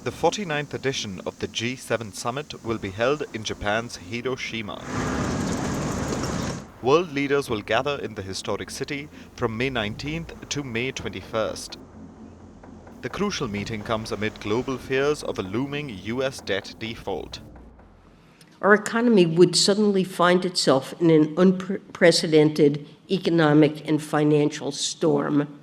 The 49th edition of the G7 summit will be held in Japan's Hiroshima. World leaders will gather in the historic city from May 19th to May 21st. The crucial meeting comes amid global fears of a looming US debt default. Our economy would suddenly find itself in an unprecedented economic and financial storm.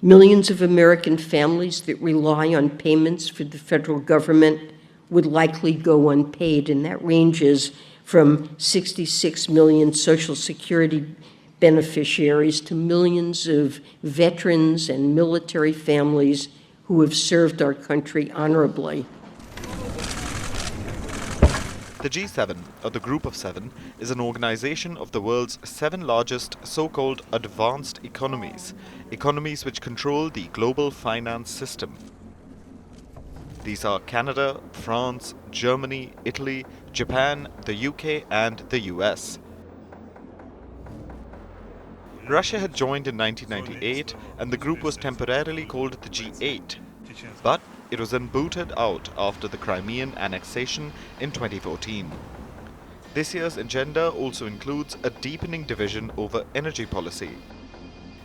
Millions of American families that rely on payments for the federal government would likely go unpaid, and that ranges from 66 million Social Security beneficiaries to millions of veterans and military families who have served our country honorably. The G7, or the Group of Seven, is an organization of the world's 7 largest so-called advanced economies, economies which control the global finance system. These are Canada, France, Germany, Italy, Japan, the UK, and the US. Russia had joined in 1998, and the group was temporarily called the G8. But it was then booted out after the Crimean annexation in 2014. This year's agenda also includes a deepening division over energy policy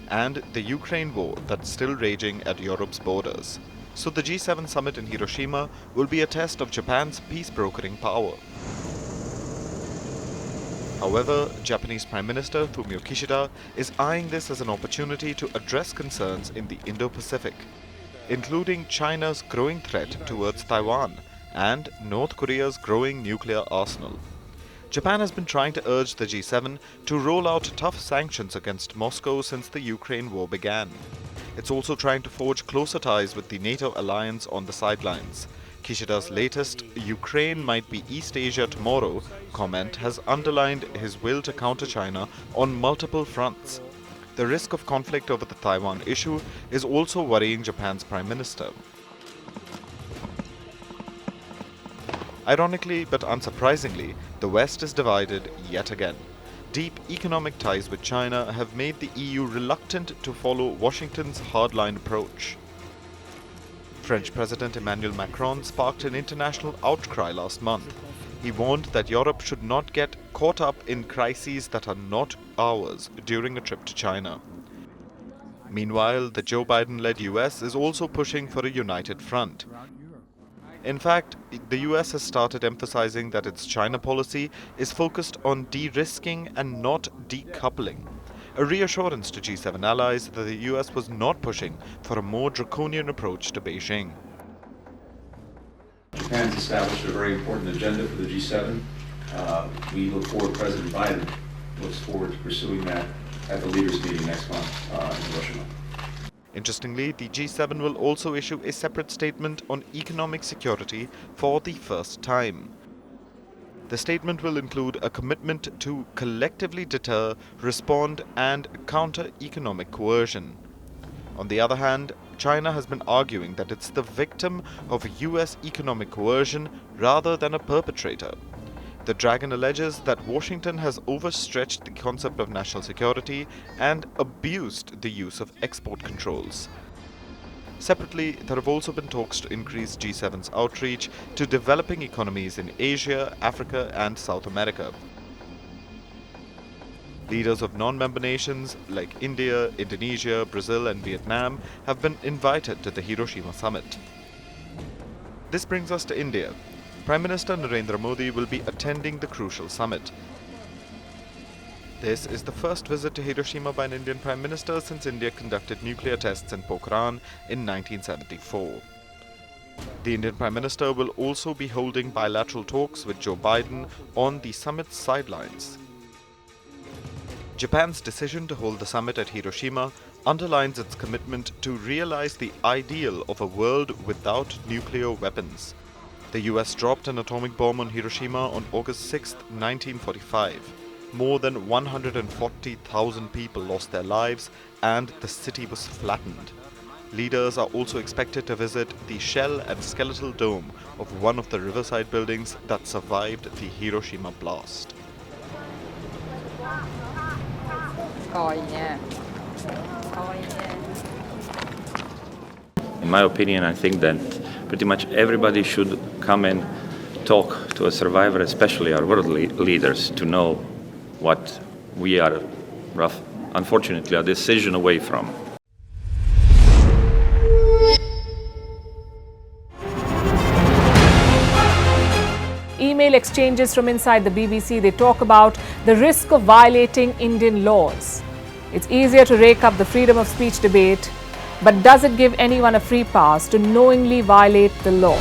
and the Ukraine war that's still raging at Europe's borders. So the G7 summit in Hiroshima will be a test of Japan's peace-brokering power. However, Japanese Prime Minister Fumio Kishida is eyeing this as an opportunity to address concerns in the Indo-Pacific, including China's growing threat towards Taiwan and North Korea's growing nuclear arsenal. Japan has been trying to urge the G7 to roll out tough sanctions against Moscow since the Ukraine war began. It's also trying to forge closer ties with the NATO alliance on the sidelines. Kishida's latest "Ukraine might be East Asia tomorrow" comment has underlined his will to counter China on multiple fronts. The risk of conflict over the Taiwan issue is also worrying Japan's Prime Minister. Ironically, but unsurprisingly, the West is divided yet again. Deep economic ties with China have made the EU reluctant to follow Washington's hardline approach. French President Emmanuel Macron sparked an international outcry last month. He warned that Europe should not get caught up in crises that are not ours during a trip to China. Meanwhile, the Joe Biden-led US is also pushing for a united front. In fact, the US has started emphasizing that its China policy is focused on de-risking and not decoupling, a reassurance to G7 allies that the US was not pushing for a more draconian approach to Beijing. Japan's established a very important agenda for the G7. We look forward, President Biden looks forward to pursuing that at the leaders' meeting next month in Hiroshima. Interestingly, the G7 will also issue a separate statement on economic security for the first time. The statement will include a commitment to collectively deter, respond, and counter economic coercion. On the other hand, China has been arguing that it's the victim of US economic coercion rather than a perpetrator. The Dragon alleges that Washington has overstretched the concept of national security and abused the use of export controls. Separately, there have also been talks to increase G7's outreach to developing economies in Asia, Africa, and South America. Leaders of non-member nations like India, Indonesia, Brazil, and Vietnam have been invited to the Hiroshima summit. This brings us to India. Prime Minister Narendra Modi will be attending the crucial summit. This is the first visit to Hiroshima by an Indian Prime Minister since India conducted nuclear tests in Pokhran in 1974. The Indian Prime Minister will also be holding bilateral talks with Joe Biden on the summit's sidelines. Japan's decision to hold the summit at Hiroshima underlines its commitment to realize the ideal of a world without nuclear weapons. The US dropped an atomic bomb on Hiroshima on August 6, 1945. More than 140,000 people lost their lives and the city was flattened. Leaders are also expected to visit the shell and skeletal dome of one of the riverside buildings that survived the Hiroshima blast. Coi nha. Coi nha. In my opinion, I think that pretty much everybody should come and talk to a survivor, especially our world leaders, to know what we are, unfortunately, a decision away from. Email exchanges from inside the BBC, they talk about the risk of violating Indian laws. It's easier to rake up the freedom of speech debate, but does it give anyone a free pass to knowingly violate the law?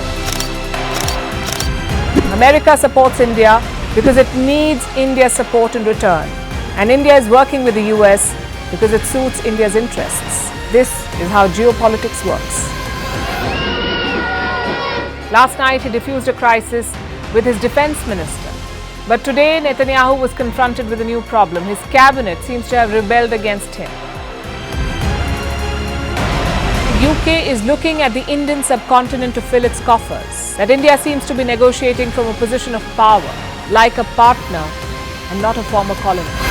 America supports India because it needs India's support in return. And India is working with the US because it suits India's interests. This is how geopolitics works. Last night, he diffused a crisis with his defense minister. But today, Netanyahu was confronted with a new problem. His cabinet seems to have rebelled against him. The UK is looking at the Indian subcontinent to fill its coffers. That India seems to be negotiating from a position of power, like a partner and not a former colony.